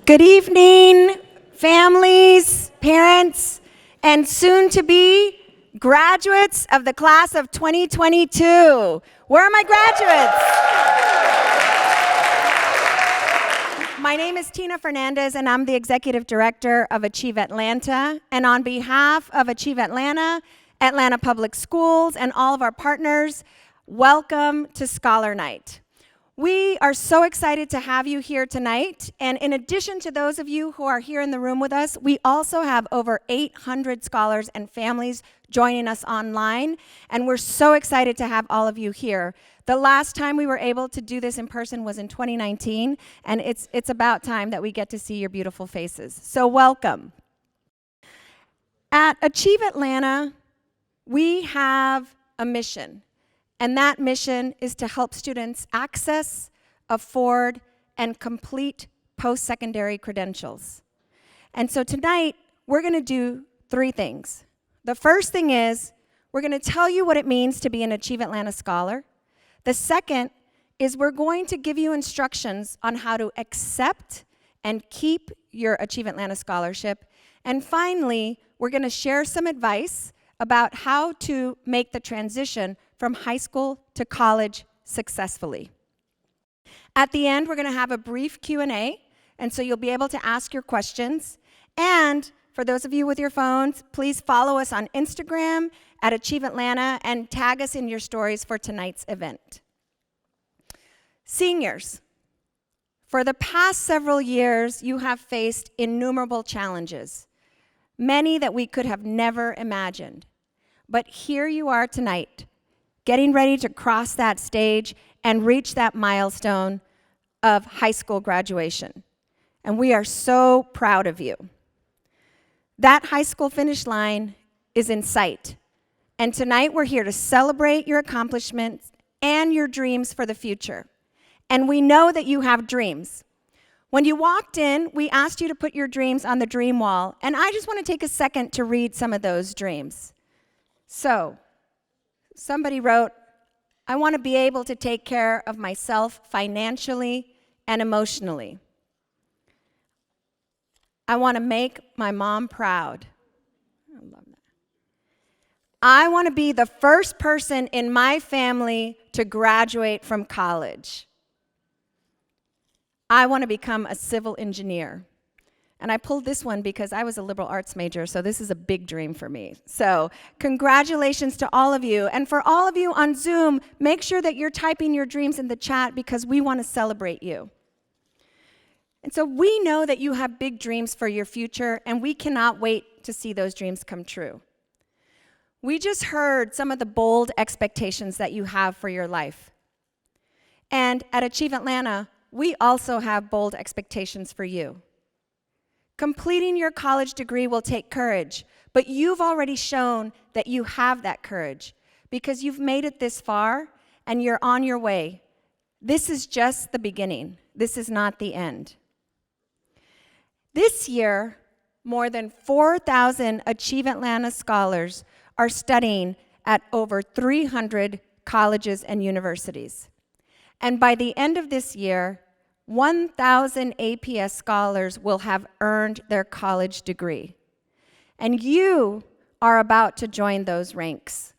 Good evening, families, parents, and soon-to-be graduates of the class of 2022. Where are my graduates? My name is Tina Fernandez, and I'm the Executive Director of Achieve Atlanta. And on behalf of Achieve Atlanta, Atlanta Public Schools, and all of our partners, welcome to Scholar Night. We are so excited to have you here tonight, and in addition to those of you who are here in the room with us, we also have over 800 scholars and families joining us online, and we're so excited to have all of you here. The last time we were able to do this in person was in 2019, and it's about time that we get to see your beautiful faces. So welcome. At Achieve Atlanta, we have a mission. And that mission is to help students access, afford, and complete post-secondary credentials. And so tonight, we're going to do three things. The first thing is, we're going to tell you what it means to be an Achieve Atlanta Scholar. The second is we're going to give you instructions on how to accept and keep your Achieve Atlanta Scholarship. And finally, we're going to share some advice about how to make the transition from high school to college successfully. At the end, we're going to have a brief Q&A, and so you'll be able to ask your questions. And for those of you with your phones, please follow us on Instagram at Achieve Atlanta and tag us in your stories for tonight's event. Seniors, for the past several years, you have faced innumerable challenges, many that we could have never imagined. But here you are tonight, getting ready to cross that stage and reach that milestone of high school graduation. And we are so proud of you. That high school finish line is in sight. And tonight we're here to celebrate your accomplishments and your dreams for the future. And we know that you have dreams. When you walked in, we asked you to put your dreams on the dream wall, and I just want to take a second to read some of those dreams. So, somebody wrote, I want to be able to take care of myself financially and emotionally. I want to make my mom proud. I love that. I want to be the first person in my family to graduate from college. I want to become a civil engineer. And I pulled this one because I was a liberal arts major, so this is a big dream for me. So congratulations to all of you. And for all of you on Zoom, make sure that you're typing your dreams in the chat because we want to celebrate you. And so we know that you have big dreams for your future, and we cannot wait to see those dreams come true. We just heard some of the bold expectations that you have for your life. And at Achieve Atlanta, we also have bold expectations for you. Completing your college degree will take courage, but you've already shown that you have that courage because you've made it this far and you're on your way. This is just the beginning. This is not the end. This year, more than 4,000 Achieve Atlanta scholars are studying at over 300 colleges and universities. And by the end of this year, 1,000 APS scholars will have earned their college degree. And you are about to join those ranks.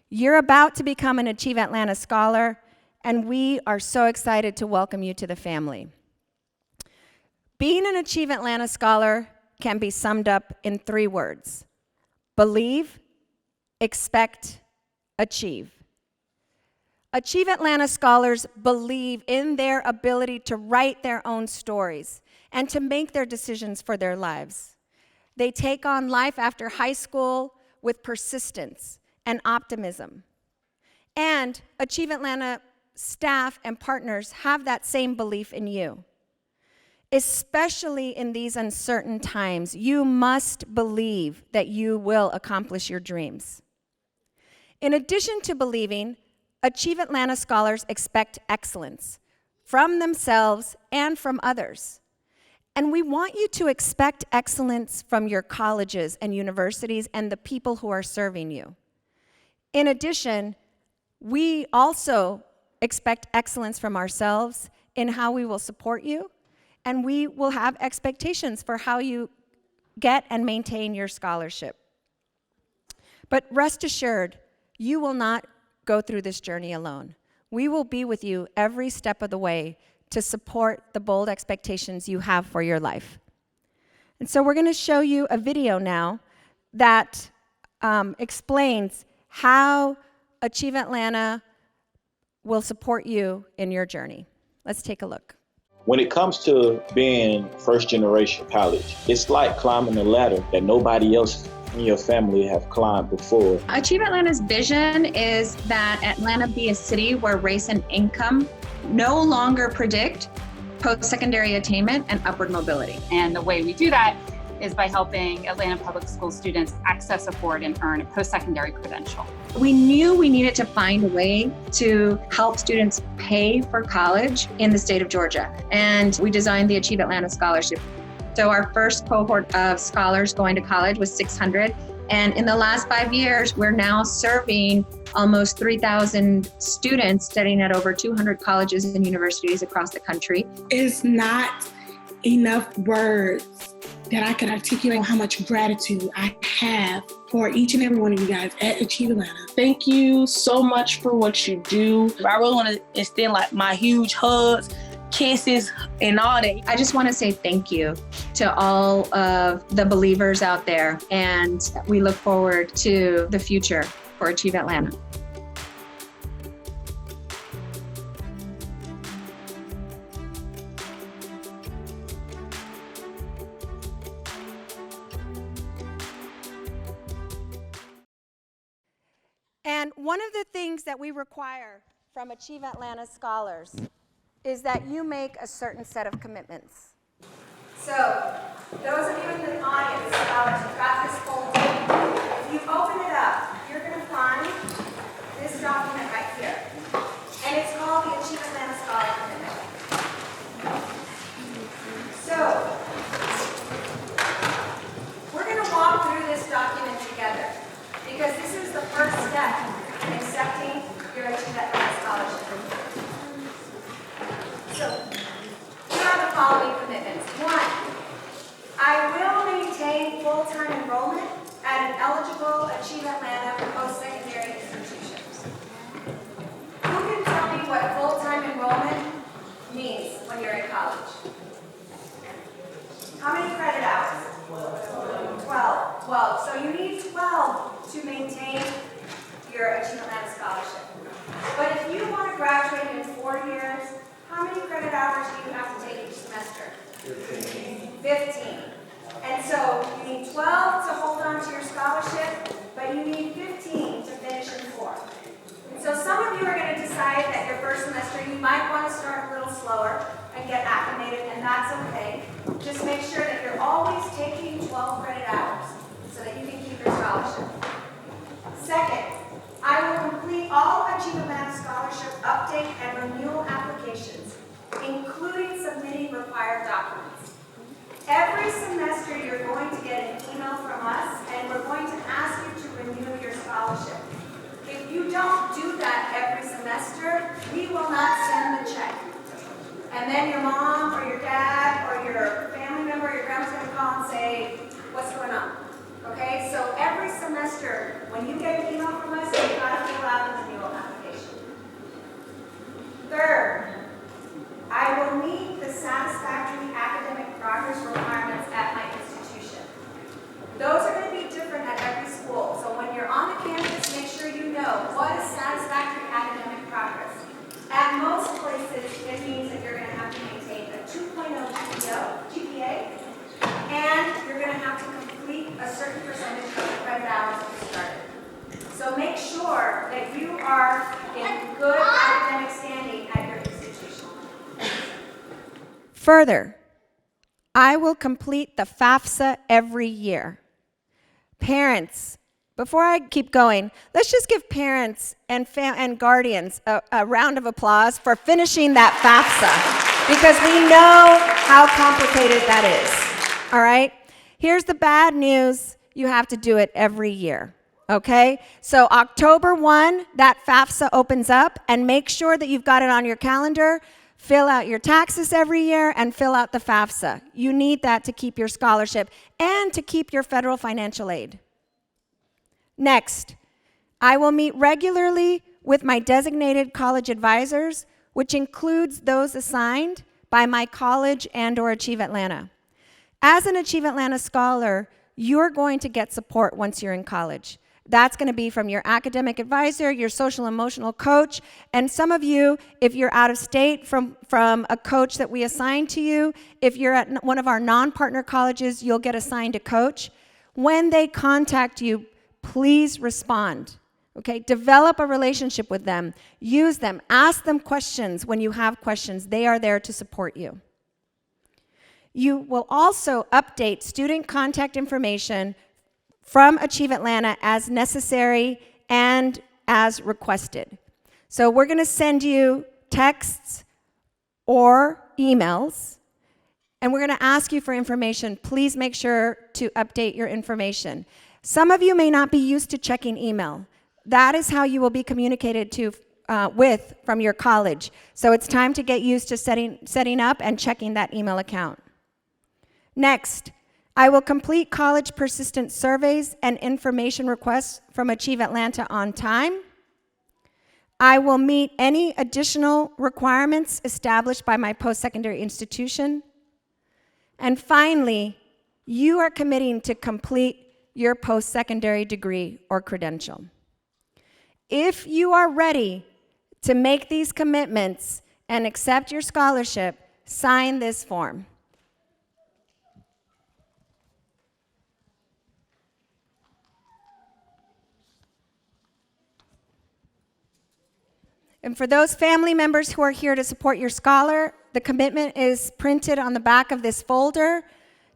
You're about to become an Achieve Atlanta Scholar, and we are so excited to welcome you to the family. Being an Achieve Atlanta Scholar can be summed up in 3 words: believe, expect, achieve. Achieve Atlanta scholars believe in their ability to write their own stories and to make their decisions for their lives. They take on life after high school with persistence and optimism. And Achieve Atlanta staff and partners have that same belief in you. Especially in these uncertain times, you must believe that you will accomplish your dreams. In addition to believing, Achieve Atlanta scholars expect excellence from themselves and from others. And we want you to expect excellence from your colleges and universities and the people who are serving you. In addition, we also expect excellence from ourselves in how we will support you and we will have expectations for how you get and maintain your scholarship. But rest assured, you will not go through this journey alone. We will be with you every step of the way to support the bold expectations you have for your life. And so we're going to show you a video now that explains how Achieve Atlanta will support you in your journey. Let's take a look. When it comes to being first generation college, it's like climbing a ladder that nobody else in your family have climbed before. Achieve Atlanta's vision is that Atlanta be a city where race and income no longer predict post-secondary attainment and upward mobility. And the way we do that is by helping Atlanta Public School students access, afford, and earn a post-secondary credential. We knew we needed to find a way to help students pay for college in the state of Georgia. And we designed the Achieve Atlanta Scholarship. So our first cohort of scholars going to college was 600. And in the last 5 years, we're now serving almost 3,000 students studying at over 200 colleges and universities across the country. It's not enough words that I can articulate how much gratitude I have for each and every one of you guys at Achieve Atlanta. Thank you so much for what you do. I really want to extend like my huge hugs, kisses, and all that. I just want to say thank you to all of the believers out there, and we look forward to the future for Achieve Atlanta. And one of the things that we require from Achieve Atlanta scholars is that you make a certain set of commitments. So, those of you in the audience, scholars, you've got this folder. If you open it up, you're going to find this document right here. And it's called the Achieve Atlanta Scholar Commitment. So, we're going to walk through this document together, because this is the first step in accepting your Achieve Atlanta scholarship. So, here are the following commitments. 1, I will maintain full-time enrollment at an eligible Achieve Atlanta post-secondary institutions. Who can tell me what full-time enrollment means when you're in college? How many credit hours? 12. So you need 12 to maintain your Achieve Atlanta scholarship. But if you want to graduate in 4 years, how many credit hours do you have to take each semester? 15. And so you need 12 to hold on to your scholarship, but you need 15 to finish in 4. And so some of you are going to decide that your first semester you might want to start a little slower and get acclimated, and that's okay. Just make sure that you're always taking 12 credit hours so that you can keep your scholarship. Second, I will complete all Achieve Atlanta scholarship update and renewal applications, including submitting required documents. Every semester you're going to get an email from us, and we're going to ask you to renew your scholarship. If you don't do that every semester, we will not send the check. And then your mom or your dad or your family member or your grandma's going to call and say, what's going on? Okay, so every semester, when you get an email from us, you've got to fill out a renewal application. Third, I will meet the satisfactory academic progress requirements at my institution. Those are going to be different at every school. So when you're on the campus, make sure you know what is satisfactory academic progress. At most places, it means that you're going to have to maintain a 2.0 GPA, and you're going to have to complete a certain percentage of the credit hours that you started. So make sure that you are in good academic standing at your institution. Further, I will complete the FAFSA every year. Parents, before I keep going, let's just give parents and guardians a round of applause for finishing that FAFSA, because we know how complicated that is. All right? Here's the bad news. You have to do it every year. Okay? So October 1, that FAFSA opens up, and make sure that you've got it on your calendar. fill out your taxes every year, and fill out the FAFSA. You need that to keep your scholarship and to keep your federal financial aid. Next, I will meet regularly with my designated college advisors, which includes those assigned by my college and/or Achieve Atlanta. As an Achieve Atlanta scholar, you're going to get support once you're in college. That's going to be from your academic advisor, your social emotional coach, and some of you, if you're out of state, from a coach that we assign to you. If you're at one of our non-partner colleges, you'll get assigned a coach. When they contact you, please respond. Okay, develop a relationship with them. Use them. Ask them questions when you have questions. They are there to support you. You will also update student contact information from Achieve Atlanta as necessary and as requested. So we're going to send you texts or emails, and we're going to ask you for information. Please make sure to update your information. Some of you may not be used to checking email. That is how you will be communicated with from your college. So it's time to get used to setting up and checking that email account. Next, I will complete college persistent surveys and information requests from Achieve Atlanta on time. I will meet any additional requirements established by my post-secondary institution. And finally, you are committing to complete your post-secondary degree or credential. If you are ready to make these commitments and accept your scholarship, sign this form. And for those family members who are here to support your scholar, the commitment is printed on the back of this folder.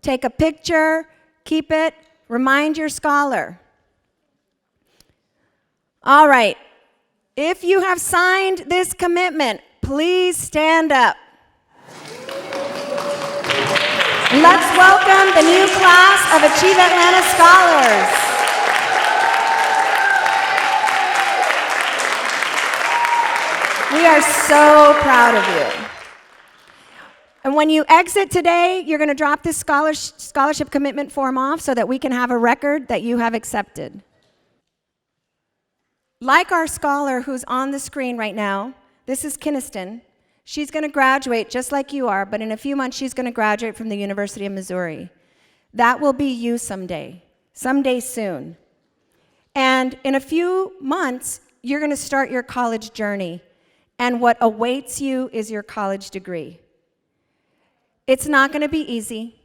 Take a picture, keep it, remind your scholar. All right, if you have signed this commitment, please stand up. Let's welcome the new class of Achieve Atlanta scholars. We are so proud of you. And when you exit today, you're going to drop this scholarship commitment form off so that we can have a record that you have accepted. Like our scholar who's on the screen right now, this is Kiniston. She's going to graduate just like you are, but in a few months she's going to graduate from the University of Missouri. That will be you someday soon. And in a few months, you're going to start your college journey. And what awaits you is your college degree. It's not going to be easy.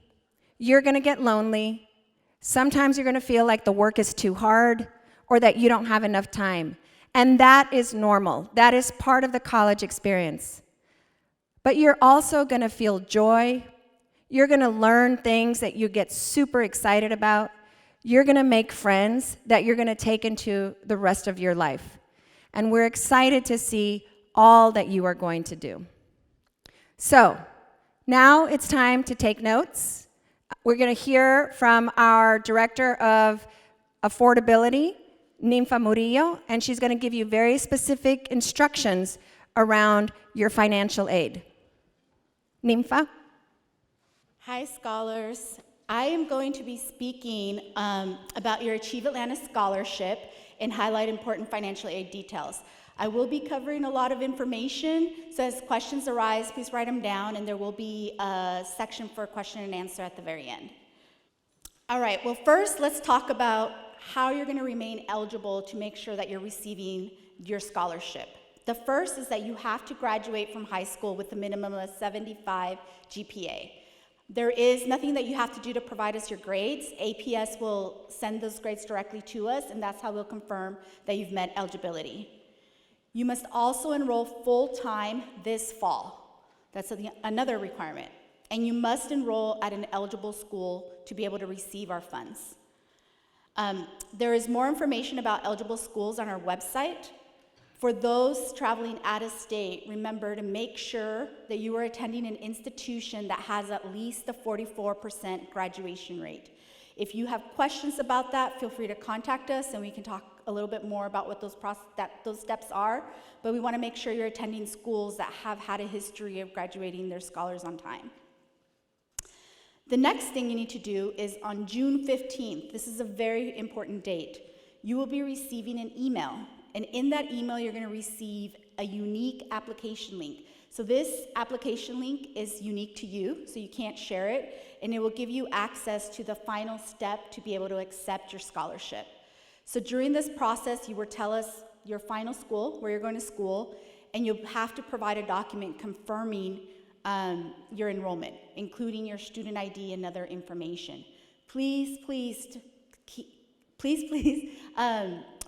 You're going to get lonely. Sometimes you're going to feel like the work is too hard or that you don't have enough time. And that is normal. That is part of the college experience. But you're also going to feel joy. You're going to learn things that you get super excited about. You're going to make friends that you're going to take into the rest of your life. And we're excited to see all that you are going to do. So, now it's time to take notes. We're going to hear from our Director of Affordability, Ninfa Murillo, and she's going to give you very specific instructions around your financial aid. Ninfa? Hi, scholars. I am going to be speaking about your Achieve Atlanta Scholarship and highlight important financial aid details. I will be covering a lot of information, so as questions arise, please write them down, and there will be a section for question and answer at the very end. All right, well, first, let's talk about how you're going to remain eligible to make sure that you're receiving your scholarship. The first is that you have to graduate from high school with a minimum of 75 GPA. There is nothing that you have to do to provide us your grades. APS will send those grades directly to us, and that's how we'll confirm that you've met eligibility. You must also enroll full-time this fall. That's another requirement. And you must enroll at an eligible school to be able to receive our funds. There is more information about eligible schools on our website. For those traveling out of state, remember to make sure that you are attending an institution that has at least a 44% graduation rate. If you have questions about that, feel free to contact us and we can talk a little bit more about what those steps are, but we want to make sure you're attending schools that have had a history of graduating their scholars on time. The next thing you need to do is on June 15th, this is a very important date, you will be receiving an email. And in that email, you're going to receive a unique application link. So this application link is unique to you, so you can't share it, and it will give you access to the final step to be able to accept your scholarship. So during this process, you will tell us your final school, where you're going to school, and you'll have to provide a document confirming your enrollment, including your student ID and other information. Please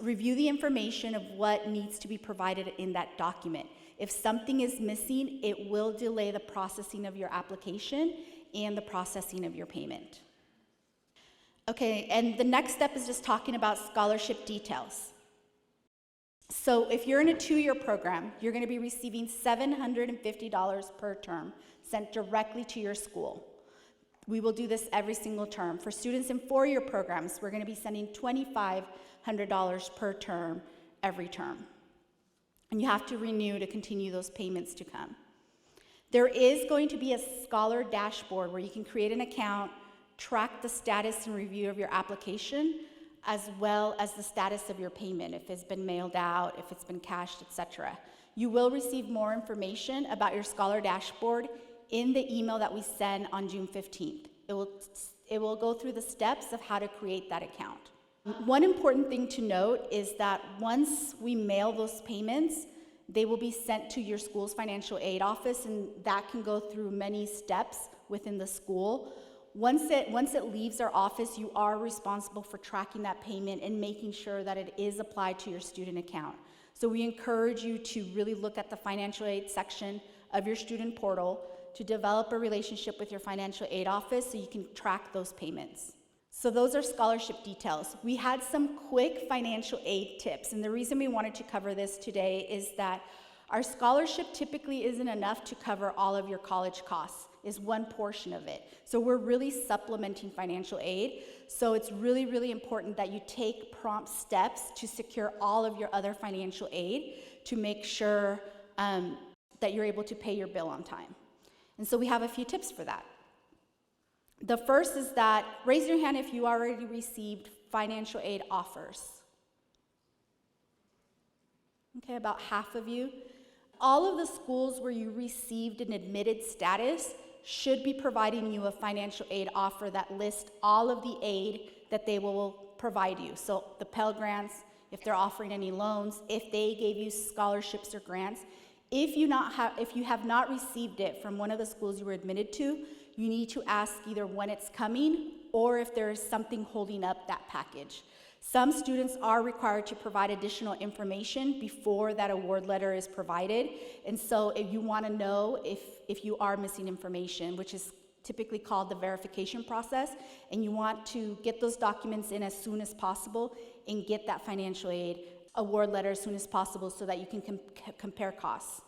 review the information of what needs to be provided in that document. If something is missing, it will delay the processing of your application and the processing of your payment. Okay, and the next step is just talking about scholarship details. So if you're in a 2-year program, you're going to be receiving $750 per term sent directly to your school. We will do this every single term. For students in 4-year programs, we're going to be sending $2,500 per term every term. And you have to renew to continue those payments to come. There is going to be a scholar dashboard where you can create an account, track the status and review of your application, as well as the status of your payment, if it's been mailed out, if it's been cashed, etc. You will receive more information about your scholar dashboard in the email that we send on June 15th. It will go through the steps of how to create that account. One important thing to note is that once we mail those payments, they will be sent to your school's financial aid office, and that can go through many steps within the school. Once it leaves our office, you are responsible for tracking that payment and making sure that it is applied to your student account. So we encourage you to really look at the financial aid section of your student portal to develop a relationship with your financial aid office so you can track those payments. So those are scholarship details. We had some quick financial aid tips, and the reason we wanted to cover this today is that our scholarship typically isn't enough to cover all of your college costs, is one portion of it. So we're really supplementing financial aid. So it's really, really important that you take prompt steps to secure all of your other financial aid to make sure that you're able to pay your bill on time. And so we have a few tips for that. The first is that, raise your hand if you already received financial aid offers. Okay, about half of you. All of the schools where you received an admitted status should be providing you a financial aid offer that lists all of the aid that they will provide you. So the Pell Grants, if they're offering any loans, if they gave you scholarships or grants. If you have not received it from one of the schools you were admitted to, you need to ask either when it's coming or if there is something holding up that package. Some students are required to provide additional information before that award letter is provided. And so if you want to know if you are missing information, which is typically called the verification process, and you want to get those documents in as soon as possible and get that financial aid award letter as soon as possible so that you can compare costs.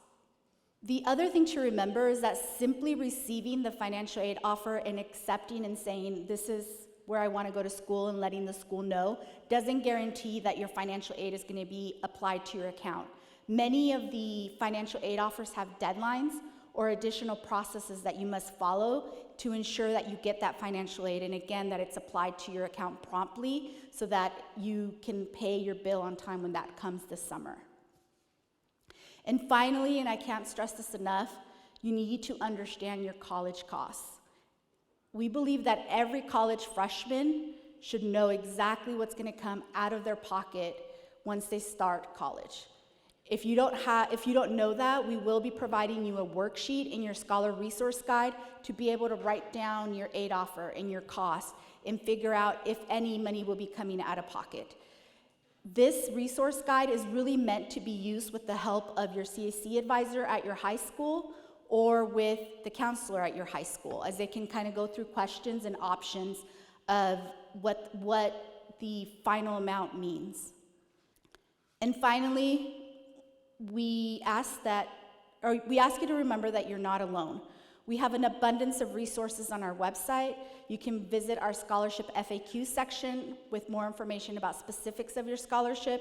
The other thing to remember is that simply receiving the financial aid offer and accepting and saying, this is where I want to go to school, and letting the school know, doesn't guarantee that your financial aid is going to be applied to your account. Many of the financial aid offers have deadlines or additional processes that you must follow to ensure that you get that financial aid, and again, that it's applied to your account promptly so that you can pay your bill on time when that comes this summer. And finally, and I can't stress this enough, you need to understand your college costs. We believe that every college freshman should know exactly what's going to come out of their pocket once they start college. If you don't know that, we will be providing you a worksheet in your Scholar Resource Guide to be able to write down your aid offer and your costs and figure out if any money will be coming out of pocket. This resource guide is really meant to be used with the help of your CAC advisor at your high school or with the counselor at your high school, as they can kind of go through questions and options of what the final amount means. And finally, we ask you to remember that you're not alone. We have an abundance of resources on our website. You can visit our scholarship FAQ section with more information about specifics of your scholarship.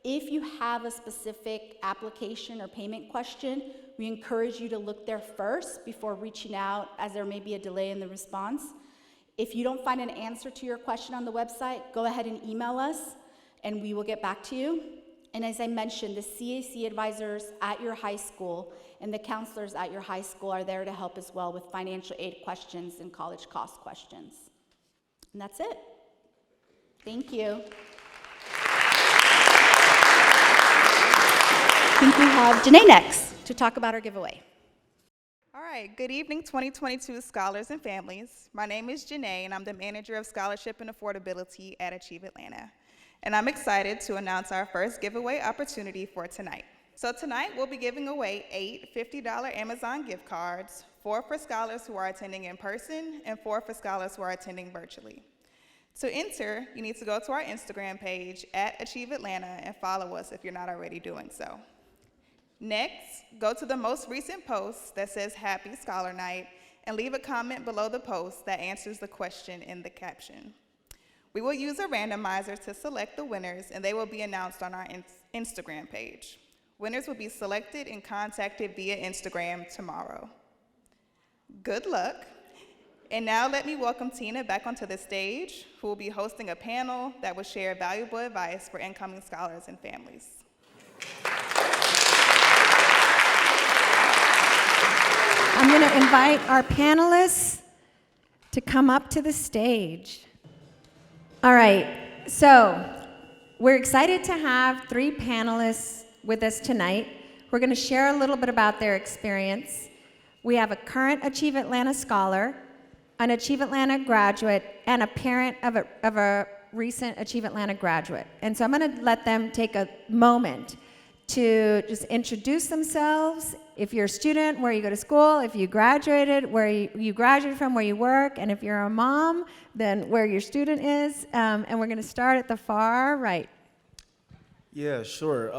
If you have a specific application or payment question, we encourage you to look there first before reaching out, as there may be a delay in the response. If you don't find an answer to your question on the website, go ahead and email us and we will get back to you. And as I mentioned, the CAC advisors at your high school and the counselors at your high school are there to help as well with financial aid questions and college cost questions. And that's it. Thank you. I think we have Janae next to talk about our giveaway. All right, good evening, 2022 scholars and families. My name is Janae, and I'm the manager of scholarship and affordability at Achieve Atlanta. And I'm excited to announce our first giveaway opportunity for tonight. So tonight, we'll be giving away 8 $50 Amazon gift cards, 4 for scholars who are attending in person, and 4 for scholars who are attending virtually. To enter, you need to go to our Instagram page at Achieve Atlanta and follow us if you're not already doing so. Next, go to the most recent post that says Happy Scholar Night and leave a comment below the post that answers the question in the caption. We will use a randomizer to select the winners, and they will be announced on our Instagram page. Winners will be selected and contacted via Instagram tomorrow. Good luck. And now let me welcome Tina back onto the stage, who will be hosting a panel that will share valuable advice for incoming scholars and families. I'm going to invite our panelists to come up to the stage. All right, so we're excited to have 3 panelists with us tonight. We're going to share a little bit about their experience. We have a current Achieve Atlanta scholar, an Achieve Atlanta graduate, and a parent of a recent Achieve Atlanta graduate. And so I'm going to let them take a moment to just introduce themselves. If you're a student, where you go to school. If you graduated, where you graduated from, where you work. And if you're a mom, then where your student is. And we're going to start at the far right. Yeah, sure.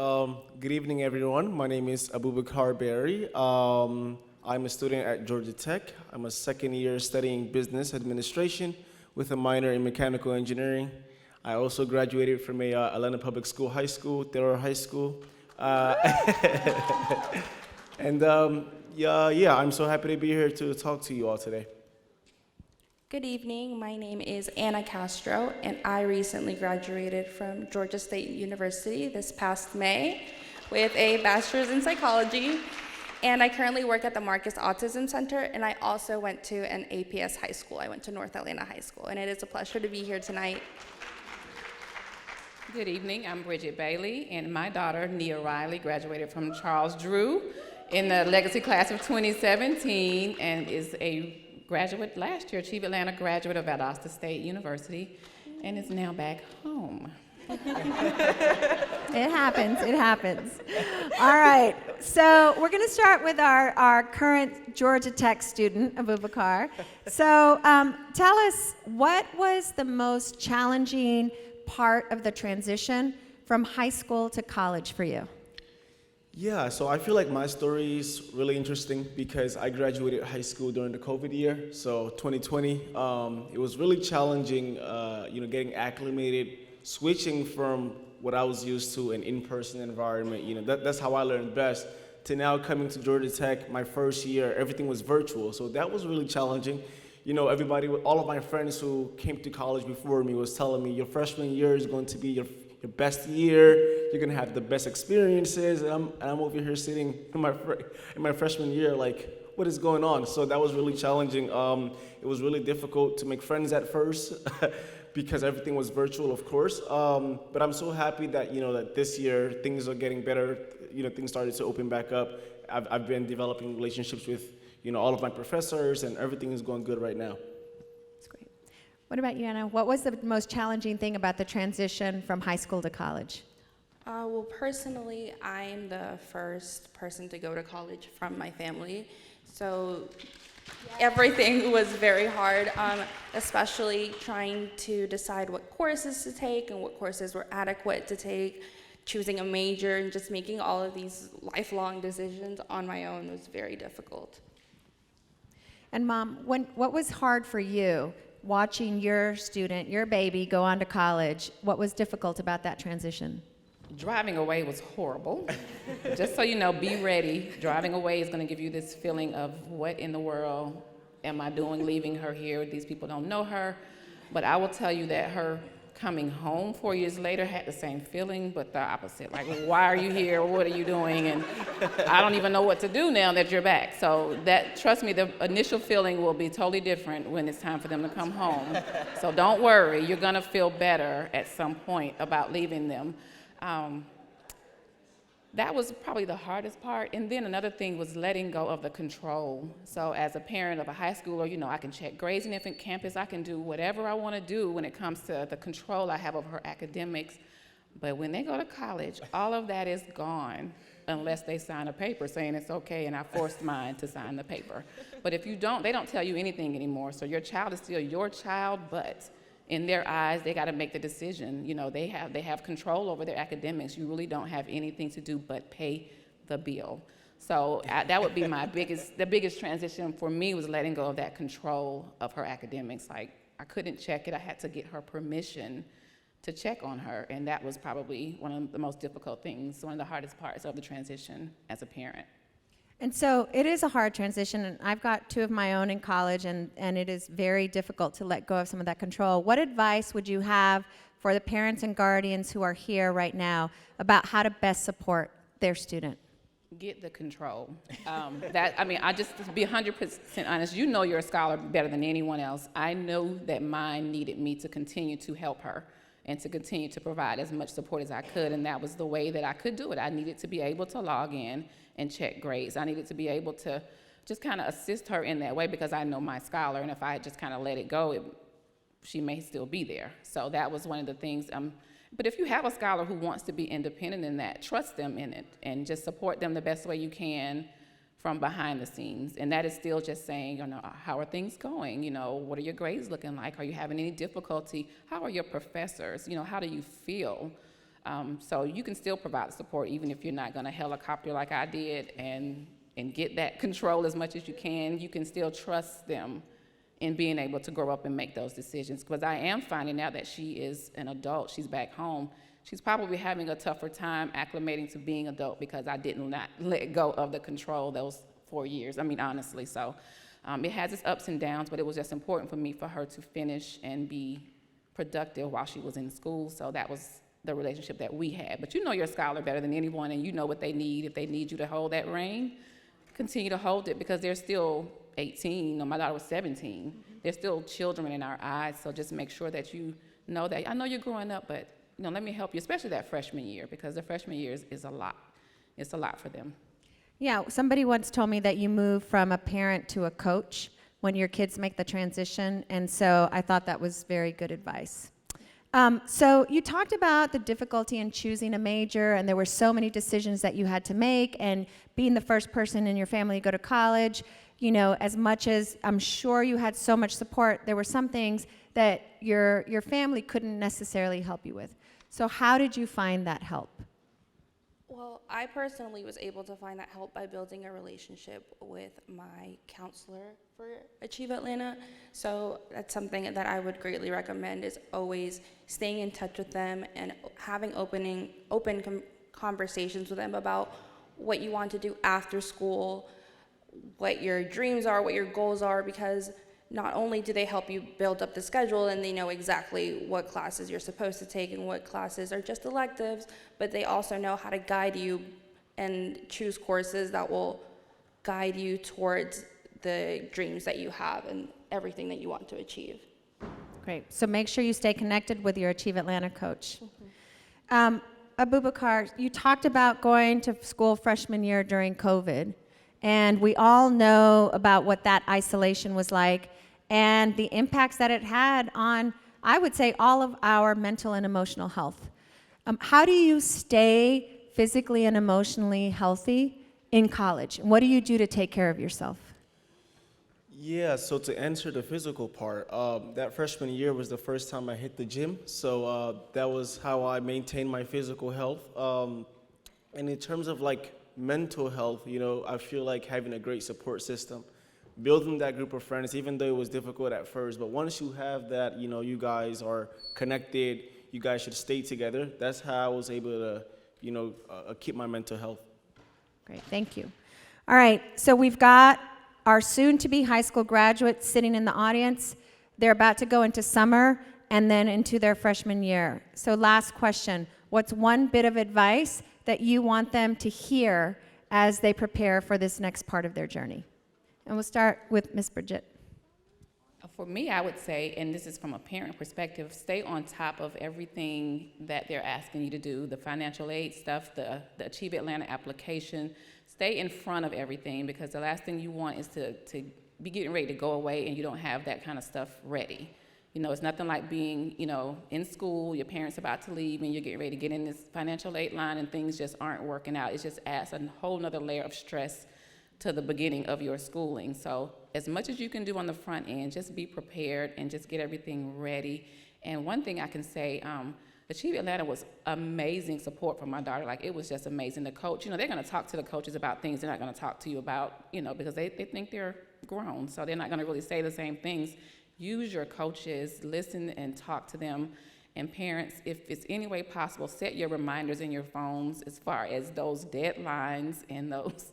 Good evening, everyone. My name is Abubakar Berry. I'm a student at Georgia Tech. I'm a second year studying business administration with a minor in mechanical engineering. I also graduated from a Atlanta Public School High School, Theodore High School. And I'm so happy to be here to talk to you all today. Good evening, my name is Anna Castro, and I recently graduated from Georgia State University this past May with a bachelor's in psychology, and I currently work at the Marcus Autism Center, and I also went to an APS high school. I went to North Atlanta High School, and it is a pleasure to be here tonight. Good evening, I'm Bridget Bailey, and my daughter, Nia Riley, graduated from Charles Drew in the Legacy Class of 2017 and is a graduate last year, Achieve Atlanta graduate of Valdosta State University, and is now back home. It happens, it happens. All right, so we're going to start with our current Georgia Tech student, Abubakar. So tell us, what was the most challenging part of the transition from high school to college for you? Yeah, so I feel like my story is really interesting because I graduated high school during the COVID year, so 2020. It was really challenging, getting acclimated, switching from what I was used to, an in-person environment. That's how I learned best, to now coming to Georgia Tech, my first year, everything was virtual. So that was really challenging. Everybody, all of my friends who came to college before me was telling me, your freshman year is going to be your best year. You're gonna have the best experiences. And I'm over here sitting in my freshman year, like, what is going on? So that was really challenging. It was really difficult to make friends at first because everything was virtual, of course. But I'm so happy that that this year things are getting better. Things started to open back up. I've been developing relationships with all of my professors, and everything is going good right now. That's great. What about you, Anna? What was the most challenging thing about the transition from high school to college? Well, personally, I'm the first person to go to college from my family, so everything was very hard, especially trying to decide what courses to take and what courses were adequate to take, choosing a major, and just making all of these lifelong decisions on my own was very difficult. And Mom, what was hard for you watching your student, your baby, go on to college? What was difficult about that transition? Driving away was horrible. Just so you know, be ready. Driving away is going to give you this feeling of what in the world am I doing leaving her here? These people don't know her. But I will tell you that her coming home 4 years later had the same feeling, but the opposite. Like, why are you here? What are you doing? And I don't even know what to do now that you're back. So that, trust me, the initial feeling will be totally different when it's time for them to come home. So don't worry, you're gonna feel better at some point about leaving them. That was probably the hardest part. And then another thing was letting go of the control. So as a parent of a high schooler, you know, I can check grades in different campus. I can do whatever I want to do when it comes to the control I have over her academics. But when they go to college, all of that is gone unless they sign a paper saying it's okay, and I forced mine to sign the paper. But if you don't, they don't tell you anything anymore. So your child is still your child, but in their eyes, they got to make the decision. You know, they have control over their academics. You really don't have anything to do but pay the bill. So that would be the biggest transition for me, was letting go of that control of her academics. Like, I couldn't check it. I had to get her permission to check on her, and that was probably one of the most difficult things, one of the hardest parts of the transition as a parent. And so it is a hard transition, and I've got 2 of my own in college, and it is very difficult to let go of some of that control. What advice would you have for the parents and guardians who are here right now about how to best support their student? Get the control. I just, to be 100% honest, you know you're a scholar better than anyone else. I know that mine needed me to continue to help her and to continue to provide as much support as I could, and that was the way that I could do it. I needed to be able to log in and check grades. I needed to be able to just kind of assist her in that way, because I know my scholar, and if I just kind of let it go, she may still be there. So that was one of the things. But if you have a scholar who wants to be independent in that, trust them in it and just support them the best way you can from behind the scenes. And that is still just saying, you know, how are things going? You know, what are your grades looking like? Are you having any difficulty? How are your professors? You know, how do you feel? So you can still provide support even if you're not going to helicopter like I did and get that control as much as you can. You can still trust them in being able to grow up and make those decisions. Because I am finding out that she is an adult. She's back home. She's probably having a tougher time acclimating to being adult because I did not let go of the control those 4 years. I mean, honestly. So it has its ups and downs, but it was just important for me for her to finish and be productive while she was in school. So that was the relationship that we had. But you know your scholar better than anyone, and you know what they need. If they need you to hold that rein, continue to hold it, because they're still 18. No, my daughter was 17. They're still children in our eyes, so just make sure that you know that. I know you're growing up, but you know, let me help you, especially that freshman year, because the freshman year is a lot. It's a lot for them. Yeah, somebody once told me that you move from a parent to a coach when your kids make the transition, and so I thought that was very good advice. So you talked about the difficulty in choosing a major, and there were so many decisions that you had to make, and being the first person in your family to go to college, you know, as much as I'm sure you had so much support, there were some things that your family couldn't necessarily help you with. So how did you find that help? Well, I personally was able to find that help by building a relationship with my counselor for Achieve Atlanta. So that's something that I would greatly recommend, is always staying in touch with them and having open conversations with them about what you want to do after school, what your dreams are, what your goals are, because not only do they help you build up the schedule and they know exactly what classes you're supposed to take and what classes are just electives, but they also know how to guide you and choose courses that will guide you towards the dreams that you have and everything that you want to achieve. Great. So make sure you stay connected with your Achieve Atlanta coach. Abubakar, you talked about going to school freshman year during COVID, and we all know about what that isolation was like and the impacts that it had on, I would say, all of our mental and emotional health. How do you stay physically and emotionally healthy in college? What do you do to take care of yourself? Yeah, so to answer the physical part, that freshman year was the first time I hit the gym, so that was how I maintained my physical health. And in terms of like mental health, you know, I feel like having a great support system building that group of friends, even though it was difficult at first. But once you have that, you guys are connected, you guys should stay together. That's how I was able to, keep my mental health. Great, thank you. All right, so we've got our soon-to-be high school graduates sitting in the audience. They're about to go into summer and then into their freshman year. So last question, what's one bit of advice that you want them to hear as they prepare for this next part of their journey? And we'll start with Ms. Bridget. For me, I would say, and this is from a parent perspective, stay on top of everything that they're asking you to do, the financial aid stuff, the Achieve Atlanta application. Stay in front of everything, because the last thing you want is to be getting ready to go away and you don't have that kind of stuff ready. It's nothing like being, in school, your parents about to leave and you're getting ready to get in this financial aid line and things just aren't working out. It just adds a whole nother layer of stress to the beginning of your schooling. So as much as you can do on the front end, just be prepared and just get everything ready. And one thing I can say, Achieve Atlanta was amazing support for my daughter. Like, it was just amazing. The coach, they're going to talk to the coaches about things they're not going to talk to you about, because they think they're grown, so they're not going to really say the same things. Use your coaches, listen and talk to them. And parents, if it's any way possible, set your reminders in your phones as far as those deadlines and those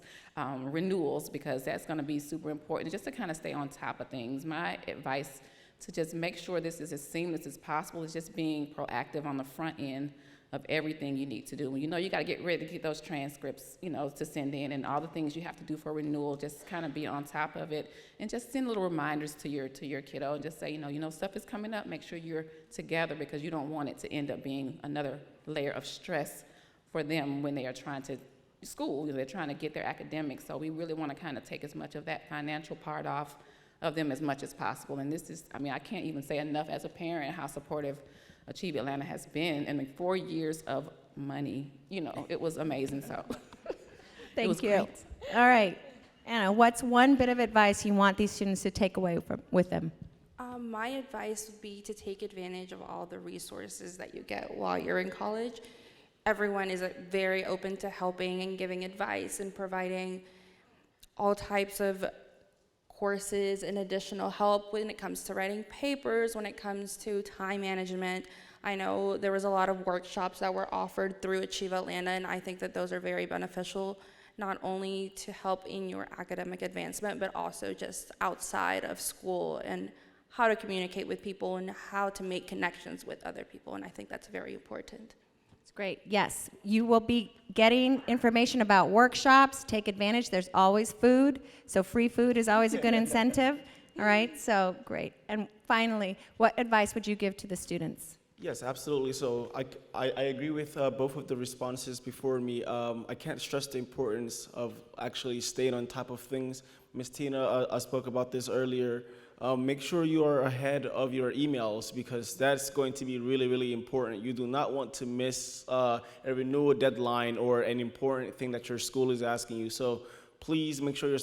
renewals, because that's going to be super important, just to kind of stay on top of things. My advice to just make sure this is as seamless as possible is just being proactive on the front end of everything you need to do. You got to get ready to get those transcripts, to send in, and all the things you have to do for renewal. Just kind of be on top of it, and just send little reminders to your kiddo, and just say, stuff is coming up. Make sure you're together, because you don't want it to end up being another layer of stress for them when they are trying to school. They're trying to get their academics. So we really want to kind of take as much of that financial part off of them as much as possible. And this is, I can't even say enough as a parent how supportive Achieve Atlanta has been, and the 4 years of money, it was amazing. So Thank you. Great. All right, Anna, what's one bit of advice you want these students to take away with them? My advice would be to take advantage of all the resources that you get while you're in college. Everyone is very open to helping and giving advice and providing all types of courses and additional help when it comes to writing papers, when it comes to time management. I know there was a lot of workshops that were offered through Achieve Atlanta, and I think that those are very beneficial, not only to help in your academic advancement, but also just outside of school, and how to communicate with people and how to make connections with other people, and I think that's very important. It's great. Yes, you will be getting information about workshops. Take advantage. There's always food, so free food is always a good incentive. All right, so great. And finally, what advice would you give to the students? Yes, absolutely. So I agree with both of the responses before me. I can't stress the importance of actually staying on top of things. Ms. Tina spoke about this earlier. Make sure you are ahead of your emails, because that's going to be really, really important. You do not want to miss a renewal deadline or an important thing that your school is asking you. So please make sure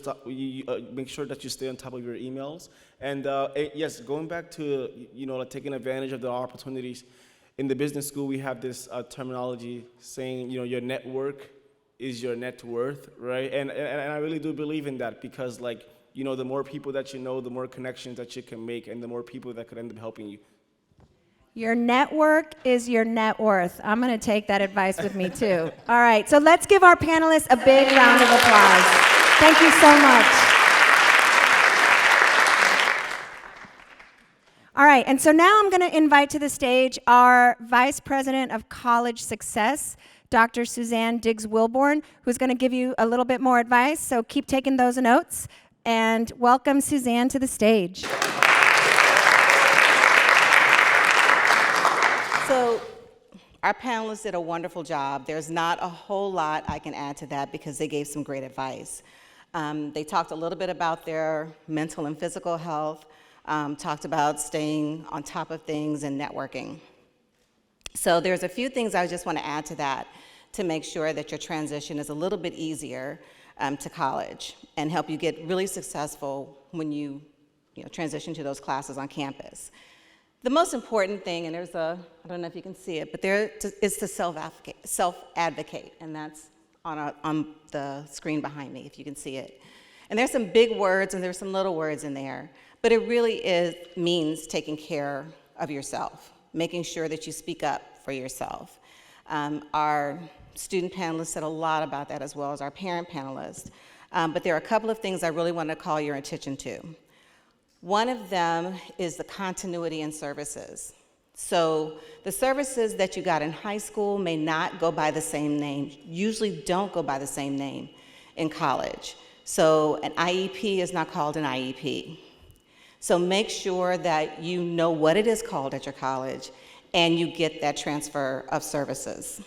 make sure that you stay on top of your emails. And yes, going back to taking advantage of the opportunities. In the business school, we have this terminology saying your network is your net worth, right? And I really do believe in that, because the more people that you know, the more connections that you can make, and the more people that could end up helping you. Your network is your net worth. I'm going to take that advice with me, too. All right, so let's give our panelists a big round of applause. Thank you so much. All right, and so now I'm going to invite to the stage our Vice President of College Success, Dr. Suzanne Diggs-Wilborn, who's going to give you a little bit more advice, so keep taking those notes. And welcome Suzanne to the stage. So our panelists did a wonderful job. There's not a whole lot I can add to that, because they gave some great advice. They talked a little bit about their mental and physical health, talked about staying on top of things and networking. So there's a few things I just want to add to that to make sure that your transition is a little bit easier to college, and help you get really successful when you transition to those classes on campus. The most important thing, and there's I don't know if you can see it, but is to self-advocate, and that's on the screen behind me, if you can see it. And there's some big words and there's some little words in there, but it really means taking care of yourself, making sure that you speak up for yourself. Our student panelists said a lot about that, as well as our parent panelists. But there are a couple of things I really want to call your attention to. One of them is the continuity in services. So the services that you got in high school may not go by the same name, usually don't go by the same name in college. So an IEP is not called an IEP. So make sure that you know what it is called at your college and you get that transfer of services.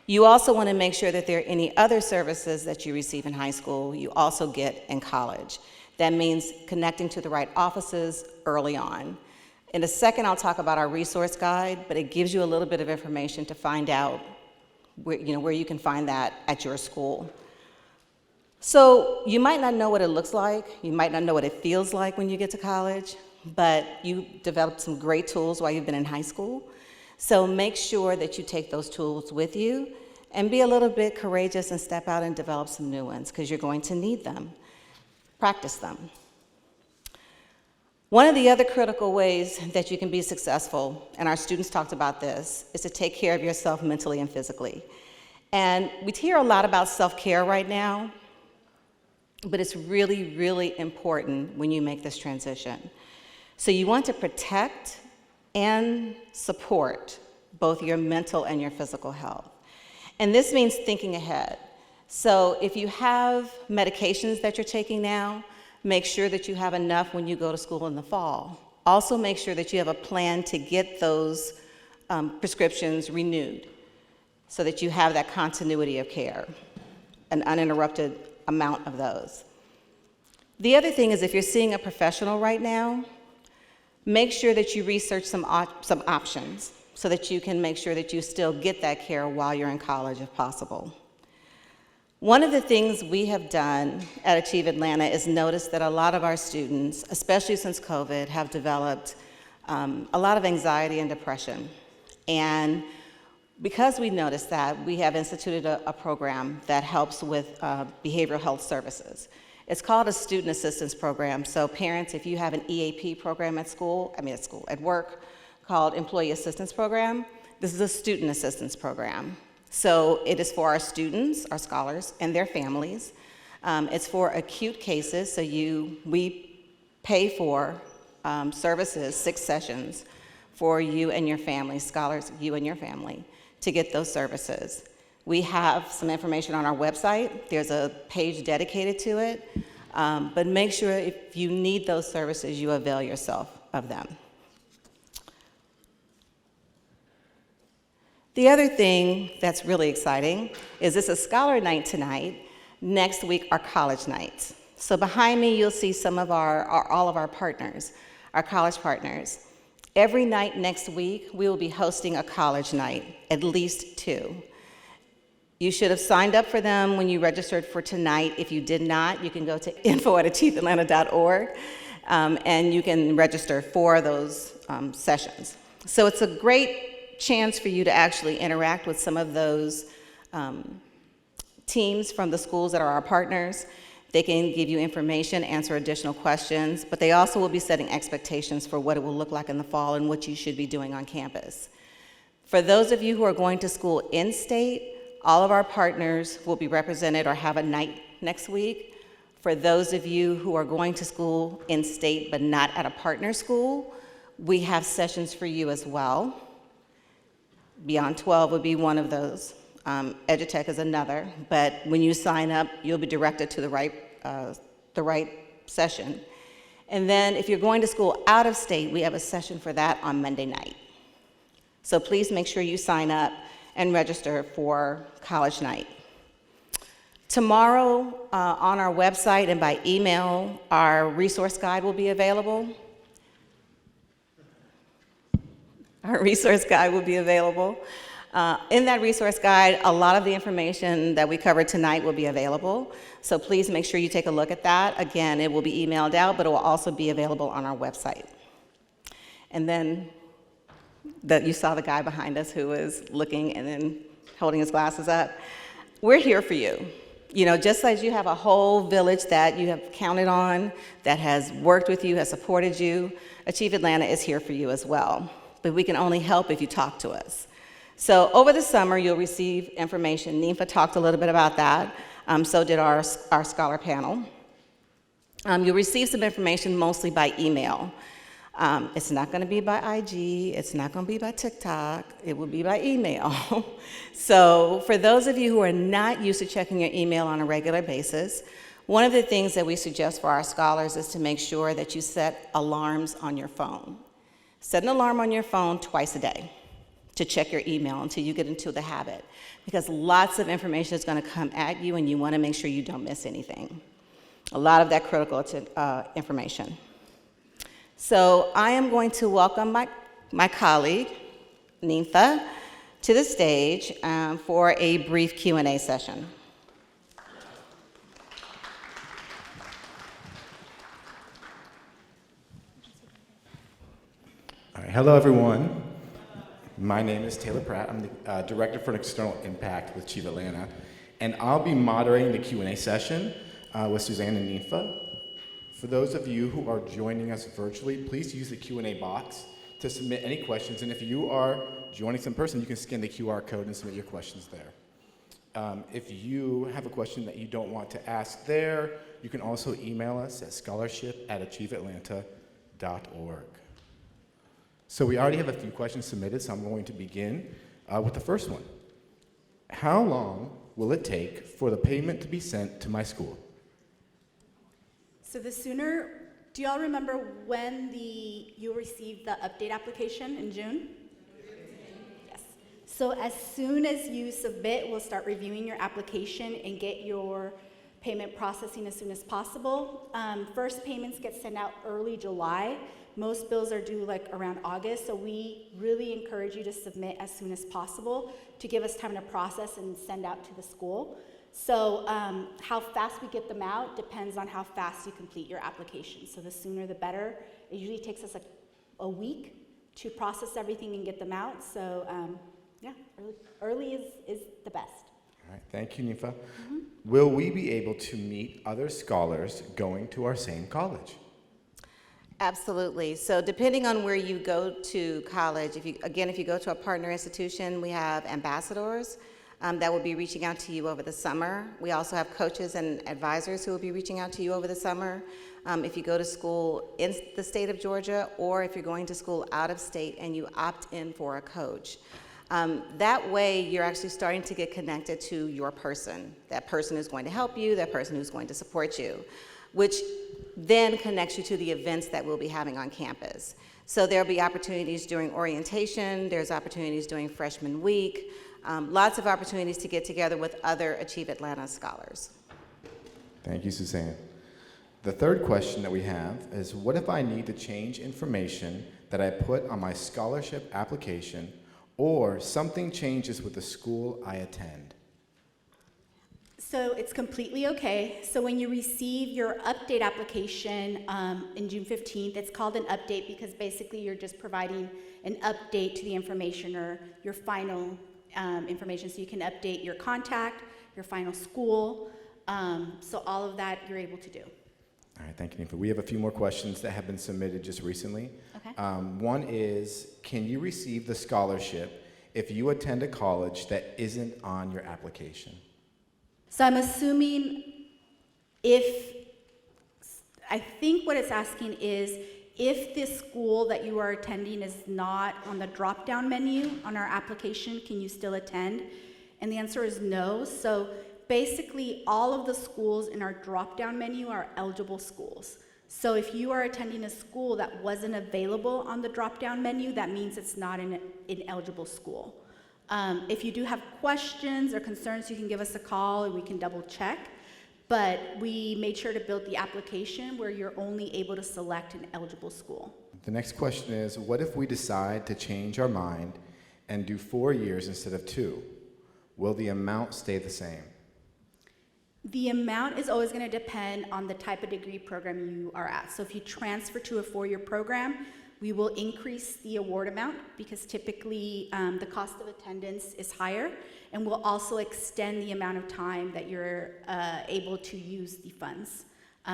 You also want to make sure that there are any other services that you receive in high school you also get in college. That means connecting to the right offices early on. In a second, I'll talk about our resource guide, but it gives you a little bit of information to find out where you can find that at your school. So you might not know what it looks like, you might not know what it feels like when you get to college, but you developed some great tools while you've been in high school. So make sure that you take those tools with you and be a little bit courageous and step out and develop some new ones, because you're going to need them. Practice them. One of the other critical ways that you can be successful, and our students talked about this, is to take care of yourself mentally and physically. And we hear a lot about self-care right now, but it's really, really important when you make this transition. So you want to protect and support both your mental and your physical health. And this means thinking ahead. So if you have medications that you're taking now, make sure that you have enough when you go to school in the fall. Also make sure that you have a plan to get those prescriptions renewed so that you have that continuity of care, an uninterrupted amount of those. The other thing is, if you're seeing a professional right now, make sure that you research some options so that you can make sure that you still get that care while you're in college if possible. One of the things we have done at Achieve Atlanta is notice that a lot of our students, especially since COVID, have developed a lot of anxiety and depression. And because we noticed that, we have instituted a program that helps with behavioral health services. It's called a student assistance program. So parents, if you have an EAP program at work, called Employee Assistance Program, this is a student assistance program. So it is for our students, our scholars, and their families. It's for acute cases, so we pay for services, 6 sessions, for you and your family, scholars, you and your family, to get those services. We have some information on our website. There's a page dedicated to it, but make sure if you need those services, you avail yourself of them. The other thing that's really exciting is it's a scholar night tonight. Next week are college nights. So behind me, you'll see some of all of our partners, our college partners. Every night next week, we will be hosting a college night, at least 2. You should have signed up for them when you registered for tonight. If you did not, you can go to info@achieveatlanta.org, and you can register for those sessions. So it's a great chance for you to actually interact with some of those teams from the schools that are our partners. They can give you information, answer additional questions, but they also will be setting expectations for what it will look like in the fall and what you should be doing on campus. For those of you who are going to school in-state, all of our partners will be represented or have a night next week. For those of you who are going to school in-state but not at a partner school, we have sessions for you as well. Beyond 12 would be one of those. EduTech is another, but when you sign up, you'll be directed to the right session. And then if you're going to school out of state, we have a session for that on Monday night. So please make sure you sign up and register for college night. Tomorrow on our website and by email, our resource guide will be available. Our resource guide will be available. In that resource guide, a lot of the information that we covered tonight will be available. So please make sure you take a look at that. Again, it will be emailed out, but it will also be available on our website. And then you saw the guy behind us who was looking and then holding his glasses up. We're here for you. You know, just as you have a whole village that you have counted on, that has worked with you, has supported you, Achieve Atlanta is here for you as well. But we can only help if you talk to us. So over the summer, you'll receive information. Ninfa talked a little bit about that. So did our scholar panel. You'll receive some information mostly by email. It's not going to be by IG. It's not going to be by TikTok. It will be by email. So for those of you who are not used to checking your email on a regular basis, one of the things that we suggest for our scholars is to make sure that you set alarms on your phone. Set an alarm on your phone twice a day to check your email until you get into the habit, because lots of information is going to come at you and you want to make sure you don't miss anything. A lot of that critical information. So I am going to welcome my colleague, Ninfa, to the stage for a brief Q&A session. All right, hello everyone. My name is Taylor Pratt. I'm the Director for External Impact with Achieve Atlanta, and I'll be moderating the Q&A session with Suzanne and Ninfa. For those of you who are joining us virtually, please use the Q&A box to submit any questions, and if you are joining us in person, you can scan the QR code and submit your questions there. If you have a question that you don't want to ask there, you can also email us at scholarship@achieveatlanta.org. So we already have a few questions submitted, so I'm going to begin with the first one. How long will it take for the payment to be sent to my school? So the sooner, do y'all remember when you'll receive the update application in June? Yes. So as soon as you submit, we'll start reviewing your application and get your payment processing as soon as possible. First payments get sent out early July. Most bills are due like around August, so we really encourage you to submit as soon as possible to give us time to process and send out to the school. So how fast we get them out depends on how fast you complete your application. So the sooner the better. It usually takes us a week to process everything and get them out. So yeah, early is the best. All right, thank you, Ninfa. Will we be able to meet other scholars going to our same college? Absolutely. So depending on where you go to college, if you go to a partner institution, we have ambassadors that will be reaching out to you over the summer. We also have coaches and advisors who will be reaching out to you over the summer. If you go to school in the state of Georgia, or if you're going to school out of state and you opt in for a coach. That way, you're actually starting to get connected to your person. That person who's going to help you, that person who's going to support you, which then connects you to the events that we'll be having on campus. So there'll be opportunities during orientation, there's opportunities during freshman week, lots of opportunities to get together with other Achieve Atlanta scholars. Thank you, Suzanne. The third question that we have is, what if I need to change information that I put on my scholarship application, or something changes with the school I attend? So it's completely okay. So when you receive your update application in June 15th, it's called an update because basically you're just providing an update to the information or your final information. So you can update your contact, your final school. So all of that you're able to do. All right, thank you, Ninfa. We have a few more questions that have been submitted just recently. Okay. One is, can you receive the scholarship if you attend a college that isn't on your application? So I'm assuming I think what it's asking is if the school that you are attending is not on the drop-down menu on our application, can you still attend? And the answer is no. So basically all of the schools in our drop-down menu are eligible schools. So if you are attending a school that wasn't available on the drop-down menu, that means it's not an eligible school. If you do have questions or concerns, you can give us a call and we can double check. But we made sure to build the application where you're only able to select an eligible school. The next question is, what if we decide to change our mind and do 4 years instead of 2? Will the amount stay the same? The amount is always going to depend on the type of degree program you are at. So if you transfer to a 4-year program, We will increase the award amount because typically the cost of attendance is higher, and we'll also extend the amount of time that you're able to use the funds.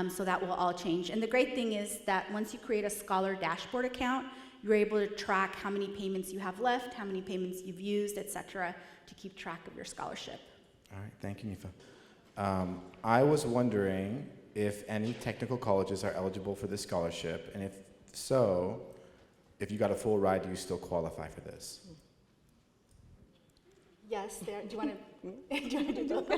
So that will all change. And the great thing is that once you create a Scholar Dashboard account, you're able to track how many payments you have left, how many payments you've used, etc., to keep track of your scholarship. All right, thank you, Nifa. I was wondering if any technical colleges are eligible for this scholarship, and if so, if you got a full ride, do you still qualify for this? Yes, do you want to do both?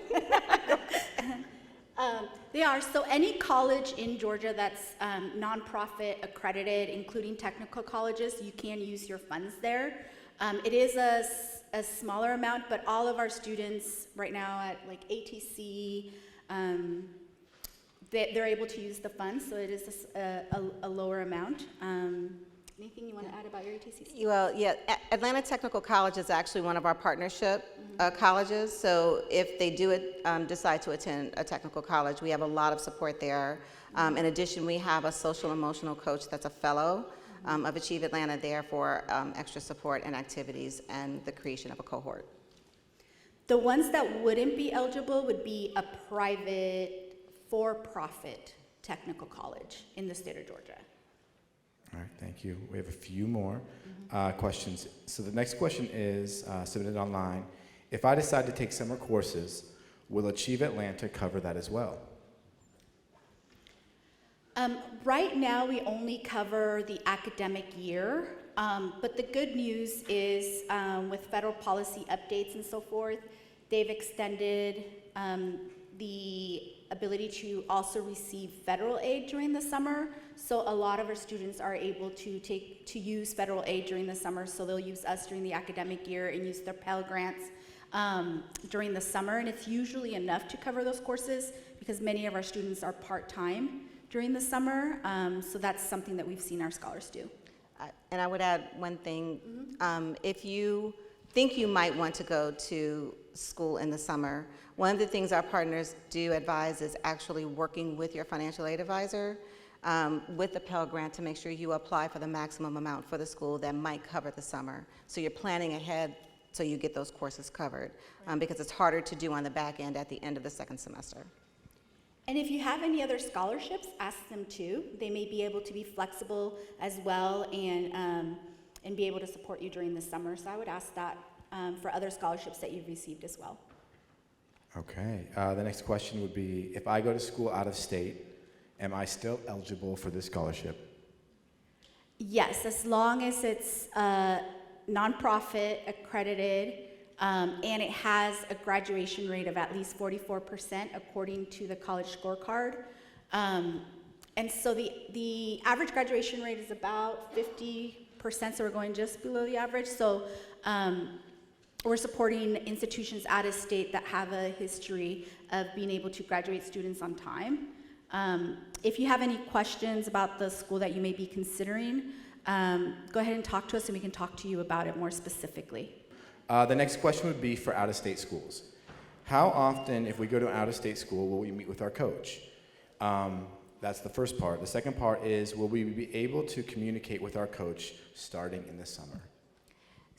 They are. So any college in Georgia that's nonprofit accredited, including technical colleges, you can use your funds there. It is a smaller amount, but all of our students right now at like ATC, they're able to use the funds, so it is a lower amount. Anything you want to add about your ATC? Well, yeah, Atlanta Technical College is actually one of our partnership colleges. So if they do decide to attend a technical college, we have a lot of support there. In addition, we have a social emotional coach that's a fellow of Achieve Atlanta there for extra support and activities and the creation of a cohort. The ones that wouldn't be eligible would be a private, for-profit technical college in the state of Georgia. All right, thank you. We have a few more questions. So the next question is submitted online. If I decide to take summer courses, will Achieve Atlanta cover that as well? Right now, we only cover the academic year, but the good news is with federal policy updates and so forth, they've extended the ability to also receive federal aid during the summer. So a lot of our students are able to use federal aid during the summer. So they'll use us during the academic year and use their Pell Grants during the summer. And it's usually enough to cover those courses because many of our students are part-time during the summer. So that's something that we've seen our scholars do. And I would add one thing. If you think you might want to go to school in the summer, one of the things our partners do advise is actually working with your financial aid advisor with the Pell Grant to make sure you apply for the maximum amount for the school that might cover the summer. So you're planning ahead so you get those courses covered because it's harder to do on the back end at the end of the second semester. And if you have any other scholarships, ask them too. They may be able to be flexible as well and be able to support you during the summer. So I would ask that for other scholarships that you've received as well. Okay, the next question would be, if I go to school out of state, am I still eligible for this scholarship? Yes, as long as it's nonprofit accredited and it has a graduation rate of at least 44% according to the college scorecard. And so the average graduation rate is about 50%, so we're going just below the average. So we're supporting institutions out of state that have a history of being able to graduate students on time. If you have any questions about the school that you may be considering, go ahead and talk to us and we can talk to you about it more specifically. The next question would be for out-of-state schools. How often, if we go to an out-of-state school, will we meet with our coach? That's the first part. The second part is, will we be able to communicate with our coach starting in the summer?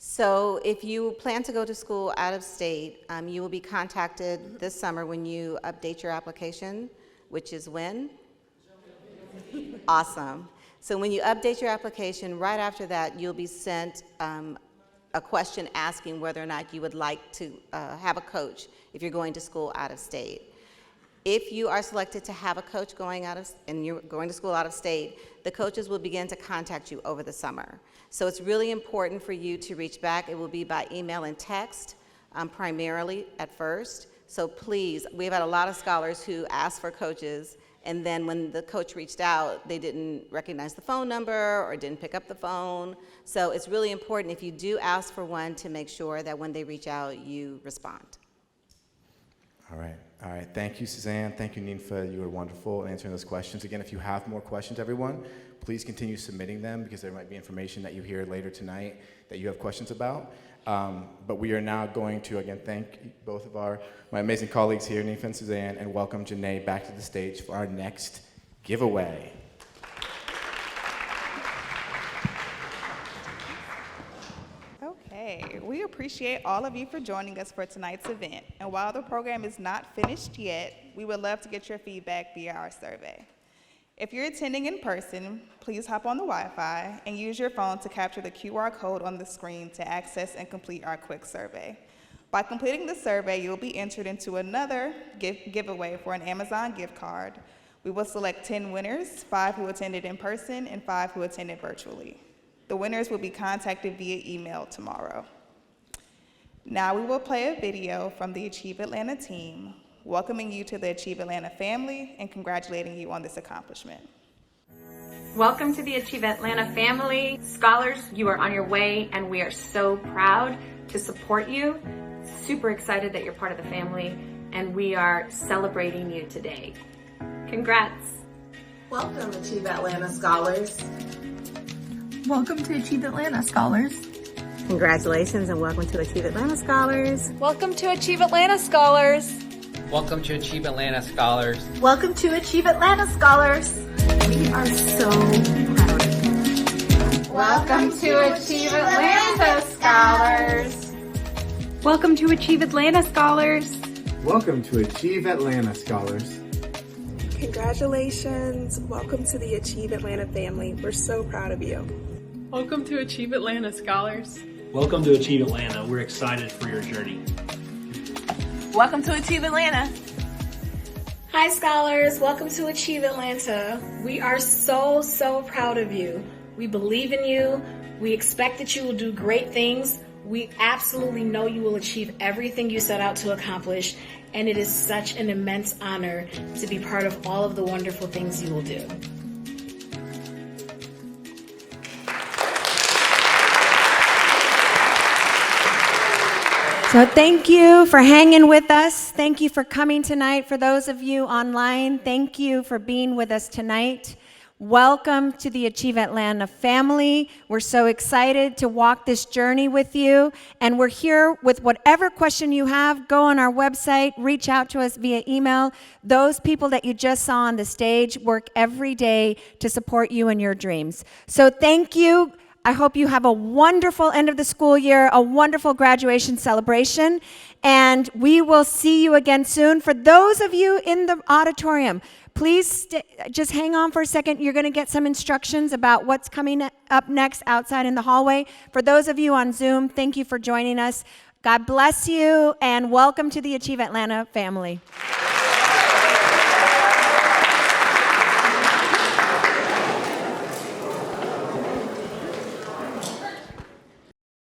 So if you plan to go to school out of state, you will be contacted this summer when you update your application, which is when? Awesome. So when you update your application, right after that, you'll be sent a question asking whether or not you would like to have a coach if you're going to school out of state. If you are selected to have a coach and you're going to school out of state, the coaches will begin to contact you over the summer. So it's really important for you to reach back. It will be by email and text, primarily at first. So please, we've had a lot of scholars who asked for coaches, and then when the coach reached out, they didn't recognize the phone number or didn't pick up the phone. So it's really important if you do ask for one to make sure that when they reach out, you respond. All right. Thank you, Suzanne. Thank you, Ninfa. You were wonderful in answering those questions. Again, if you have more questions, everyone, please continue submitting them because there might be information that you hear later tonight that you have questions about. But we are now going to, again, thank both of my amazing colleagues here, Ninfa and Suzanne, and welcome Janae back to the stage for our next giveaway. we appreciate all of you for joining us for tonight's event. And while the program is not finished yet, we would love to get your feedback via our survey. If you're attending in person, please hop on the Wi-Fi and use your phone to capture the QR code on the screen to access and complete our quick survey. By completing the survey, you'll be entered into another giveaway for an Amazon gift card. We will select 10 winners, 5 who attended in person and 5 who attended virtually. The winners will be contacted via email tomorrow. Now we will play a video from the Achieve Atlanta team, welcoming you to the Achieve Atlanta family and congratulating you on this accomplishment. Welcome to the Achieve Atlanta family. Scholars, you are on your way and we are so proud to support you. Super excited that you're part of the family and we are celebrating you today. Congrats. Welcome, Achieve Atlanta Scholars. Welcome to Achieve Atlanta Scholars. Congratulations and welcome to Achieve Atlanta Scholars. Welcome to Achieve Atlanta Scholars. Welcome to Achieve Atlanta Scholars. Welcome to Achieve Atlanta Scholars. We are so proud of you. Welcome to Achieve Atlanta Scholars. Welcome to Achieve Atlanta Scholars. Welcome to Achieve Atlanta Scholars. Congratulations. Welcome to the Achieve Atlanta family. We're so proud of you. Welcome to Achieve Atlanta Scholars. Welcome to Achieve Atlanta. We're excited for your journey. Welcome to Achieve Atlanta. Hi Scholars, welcome to Achieve Atlanta. We are so proud of you. We believe in you. We expect that you will do great things. We absolutely know you will achieve everything you set out to accomplish, and it is such an immense honor to be part of all of the wonderful things you will do. So thank you for hanging with us. Thank you for coming tonight. For those of you online, thank you for being with us tonight. Welcome to the Achieve Atlanta family. We're so excited to walk this journey with you. And we're here with whatever question you have. Go on our website, reach out to us via email. Those people that you just saw on the stage work every day to support you and your dreams. So thank you. I hope you have a wonderful end of the school year, a wonderful graduation celebration, and we will see you again soon. For those of you in the auditorium, please just hang on for a second. You're going to get some instructions about what's coming up next outside in the hallway. For those of you on Zoom, thank you for joining us. God bless you, and welcome to the Achieve Atlanta family.